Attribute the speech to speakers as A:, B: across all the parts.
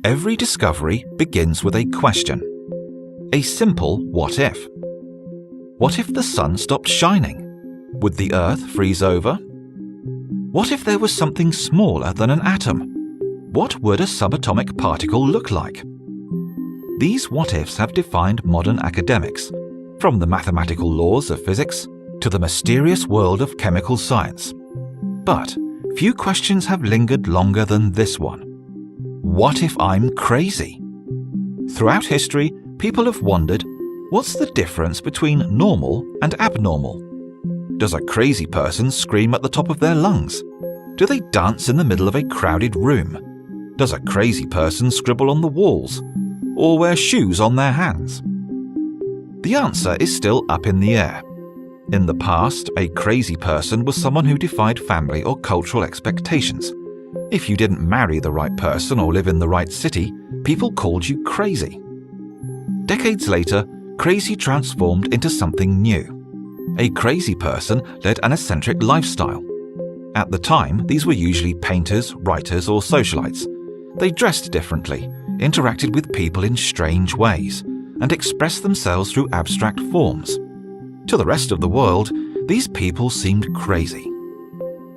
A: Every discovery begins with a question. A simple what if. What if the sun stopped shining? Would the Earth freeze over? What if there was something smaller than an atom? What would a subatomic particle look like? These what-ifs have defined modern academics, from the mathematical laws of physics to the mysterious world of chemical science. But few questions have lingered longer than this one. What if I'm crazy? Throughout history, people have wondered, what's the difference between normal and abnormal? Does a crazy person scream at the top of their lungs? Do they dance in the middle of a crowded room? Does a crazy person scribble on the walls? Or wear shoes on their hands? The answer is still up in the air. In the past, a crazy person was someone who defied family or cultural expectations. If you didn't marry the right person or live in the right city, people called you crazy. Decades later, crazy transformed into something new. A crazy person led an eccentric lifestyle. At the time, these were usually painters, writers, or socialites. They dressed differently, interacted with people in strange ways, and expressed themselves through abstract forms. To the rest of the world, these people seemed crazy.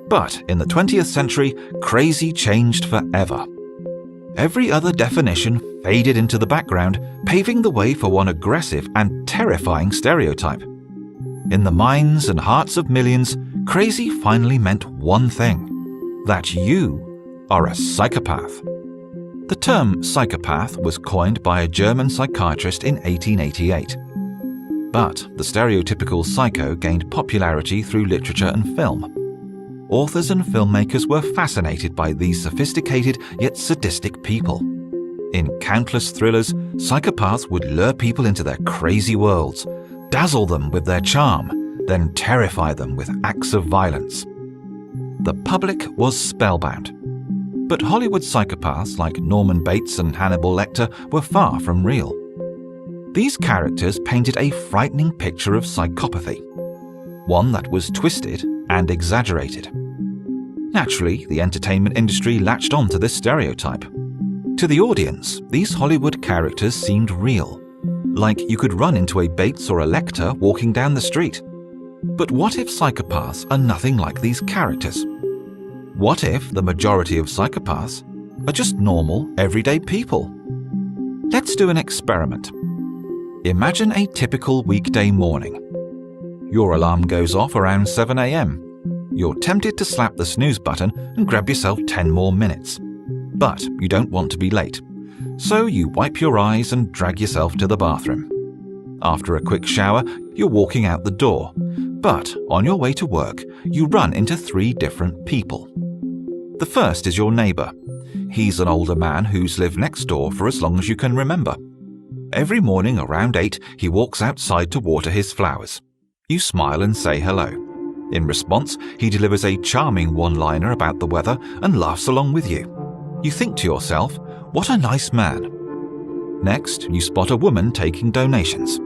A: But in the 20th century, crazy changed forever. Every other definition faded into the background, paving the way for one aggressive and terrifying stereotype. In the minds and hearts of millions, crazy finally meant one thing: that you are a psychopath. The term psychopath was coined by a German psychiatrist in 1888. But the stereotypical psycho gained popularity through literature and film. Authors and filmmakers were fascinated by these sophisticated yet sadistic people. In countless thrillers, psychopaths would lure people into their crazy worlds, dazzle them with their charm, then terrify them with acts of violence. The public was spellbound. But Hollywood psychopaths like Norman Bates and Hannibal Lecter were far from real. These characters painted a frightening picture of psychopathy, one that was twisted and exaggerated. Naturally, the entertainment industry latched on to this stereotype. To the audience, these Hollywood characters seemed real, like you could run into a Bates or a Lecter walking down the street. But what if psychopaths are nothing like these characters? What if the majority of psychopaths are just normal, everyday people? Let's do an experiment. Imagine a typical weekday morning. Your alarm goes off around 7 a.m. You're tempted to slap the snooze button and grab yourself 10 more minutes. But you don't want to be late. So you wipe your eyes and drag yourself to the bathroom. After a quick shower, you're walking out the door. But on your way to work, you run into 3 different people. The first is your neighbor. He's an older man who's lived next door for as long as you can remember. Every morning around 8, he walks outside to water his flowers. You smile and say hello. In response, he delivers a charming one-liner about the weather and laughs along with you. You think to yourself, what a nice man. Next, you spot a woman taking donations.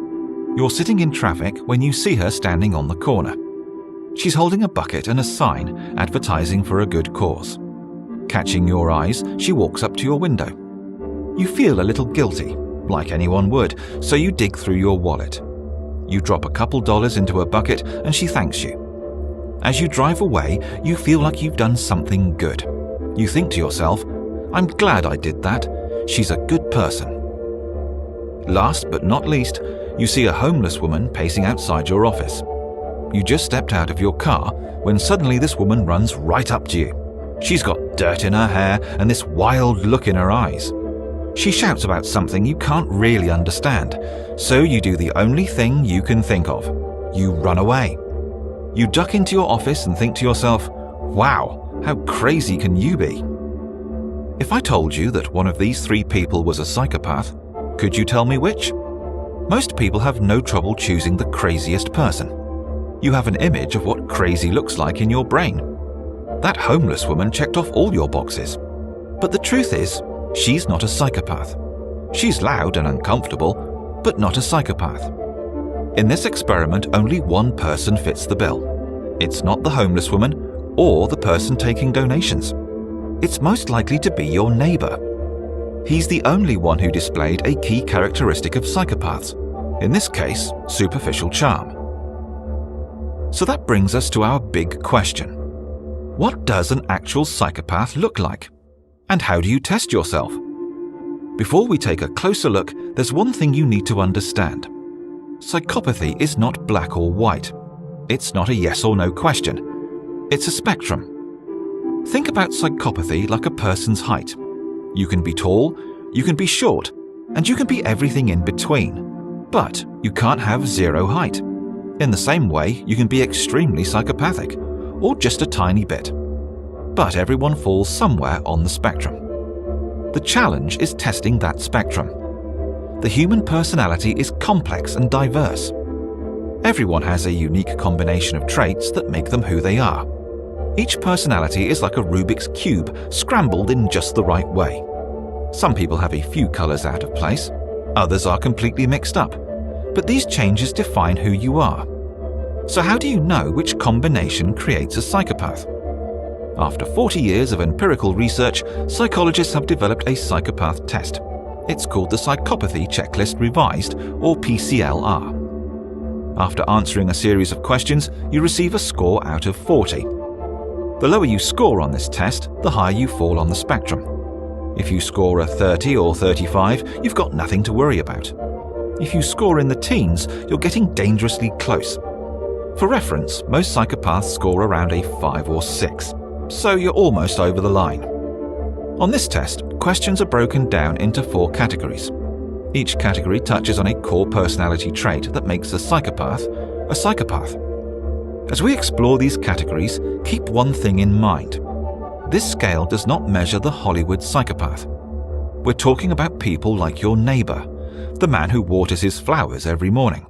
A: You're sitting in traffic when you see her standing on the corner. She's holding a bucket and a sign advertising for a good cause. Catching your eyes, she walks up to your window. You feel a little guilty, like anyone would, so you dig through your wallet. You drop a couple dollars into her bucket and she thanks you. As you drive away, you feel like you've done something good. You think to yourself, I'm glad I did that. She's a good person. Last but not least, you see a homeless woman pacing outside your office. You just stepped out of your car when suddenly this woman runs right up to you. She's got dirt in her hair and this wild look in her eyes. She shouts about something you can't really understand, so you do the only thing you can think of. You run away. You duck into your office and think to yourself, wow, how crazy can you be? If I told you that one of these 3 people was a psychopath, could you tell me which? Most people have no trouble choosing the craziest person. You have an image of what crazy looks like in your brain. That homeless woman checked off all your boxes. But the truth is, she's not a psychopath. She's loud and uncomfortable, but not a psychopath. In this experiment, only one person fits the bill. It's not the homeless woman or the person taking donations. It's most likely to be your neighbor. He's the only one who displayed a key characteristic of psychopaths, in this case, superficial charm. So that brings us to our big question. What does an actual psychopath look like? And how do you test yourself? Before we take a closer look, there's one thing you need to understand. Psychopathy is not black or white. It's not a yes or no question. It's a spectrum. Think about psychopathy like a person's height. You can be tall, you can be short, and you can be everything in between. But you can't have zero height. In the same way, you can be extremely psychopathic, or just a tiny bit. But everyone falls somewhere on the spectrum. The challenge is testing that spectrum. The human personality is complex and diverse. Everyone has a unique combination of traits that make them who they are. Each personality is like a Rubik's Cube scrambled in just the right way. Some people have a few colors out of place, others are completely mixed up, but these changes define who you are. So how do you know which combination creates a psychopath? After 40 years of empirical research, psychologists have developed a psychopath test. It's called the Psychopathy Checklist Revised, or PCLR. After answering a series of questions, you receive a score out of 40. The lower you score on this test, the higher you fall on the spectrum. If you score a 30 or 35, you've got nothing to worry about. If you score in the teens, you're getting dangerously close. For reference, most psychopaths score around a 5 or 6, so you're almost over the line. On this test, questions are broken down into 4 categories. Each category touches on a core personality trait that makes a psychopath a psychopath. As we explore these categories, keep one thing in mind. This scale does not measure the Hollywood psychopath. We're talking about people like your neighbor, the man who waters his flowers every morning.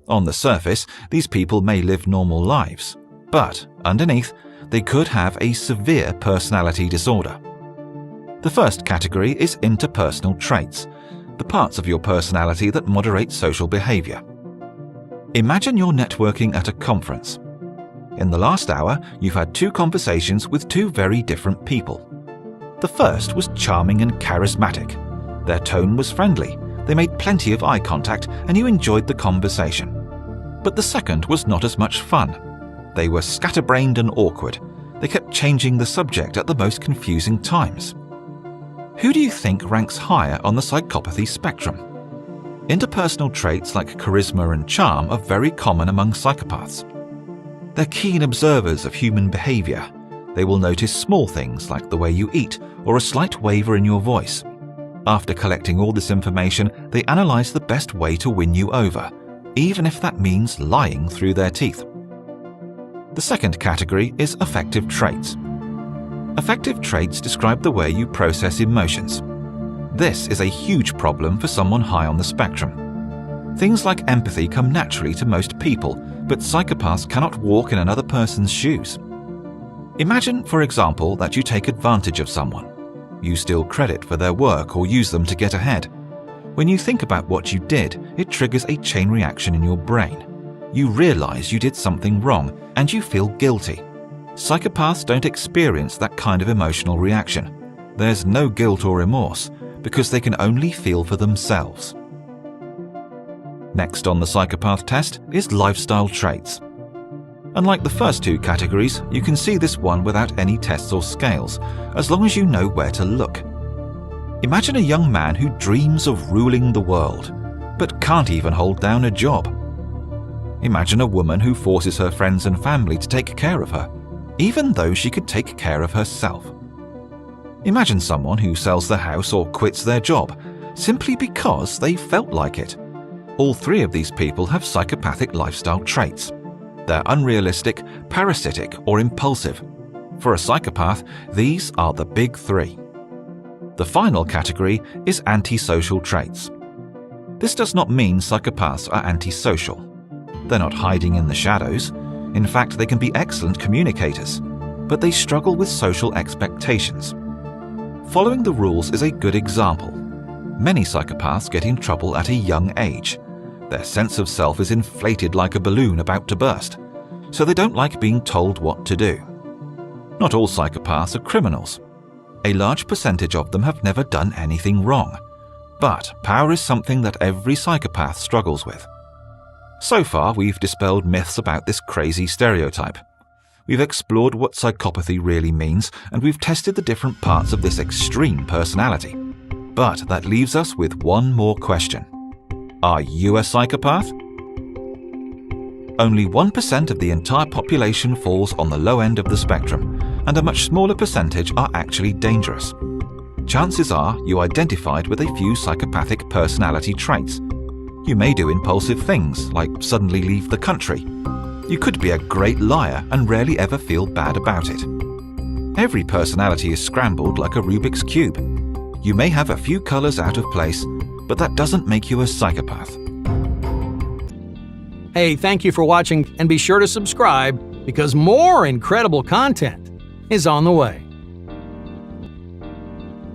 A: On the surface, these people may live normal lives, but underneath, they could have a severe personality disorder. The first category is interpersonal traits, the parts of your personality that moderate social behavior. Imagine you're networking at a conference. In the last hour, you've had 2 conversations with 2 very different people. The first was charming and charismatic. Their tone was friendly, they made plenty of eye contact, and you enjoyed the conversation. But the second was not as much fun. They were scatterbrained and awkward. They kept changing the subject at the most confusing times. Who do you think ranks higher on the psychopathy spectrum? Interpersonal traits like charisma and charm are very common among psychopaths. They're keen observers of human behavior. They will notice small things like the way you eat or a slight waver in your voice. After collecting all this information, they analyze the best way to win you over, even if that means lying through their teeth. The second category is affective traits. Affective traits describe the way you process emotions. This is a huge problem for someone high on the spectrum. Things like empathy come naturally to most people, but psychopaths cannot walk in another person's shoes. Imagine, for example, that you take advantage of someone. You steal credit for their work or use them to get ahead. When you think about what you did, it triggers a chain reaction in your brain. You realize you did something wrong and you feel guilty. Psychopaths don't experience that kind of emotional reaction. There's no guilt or remorse because they can only feel for themselves. Next on the psychopath test is lifestyle traits. Unlike the first 2 categories, you can see this one without any tests or scales, as long as you know where to look. Imagine a young man who dreams of ruling the world, but can't even hold down a job. Imagine a woman who forces her friends and family to take care of her, even though she could take care of herself. Imagine someone who sells their house or quits their job, simply because they felt like it. All 3 of these people have psychopathic lifestyle traits. They're unrealistic, parasitic, or impulsive. For a psychopath, these are the big 3. The final category is antisocial traits. This does not mean psychopaths are antisocial. They're not hiding in the shadows. In fact, they can be excellent communicators, but they struggle with social expectations. Following the rules is a good example. Many psychopaths get in trouble at a young age. Their sense of self is inflated like a balloon about to burst, so they don't like being told what to do. Not all psychopaths are criminals. A large percentage of them have never done anything wrong. But power is something that every psychopath struggles with. So far, we've dispelled myths about this crazy stereotype. We've explored what psychopathy really means, and we've tested the different parts of this extreme personality. But that leaves us with one more question. Are you a psychopath? Only 1% of the entire population falls on the low end of the spectrum, and a much smaller percentage are actually dangerous. Chances are you identified with a few psychopathic personality traits. You may do impulsive things, like suddenly leave the country. You could be a great liar and rarely ever feel bad about it. Every personality is scrambled like a Rubik's Cube. You may have a few colors out of place, but that doesn't make you a psychopath.
B: Hey, thank you for watching, and be sure to subscribe because more incredible content is on the way.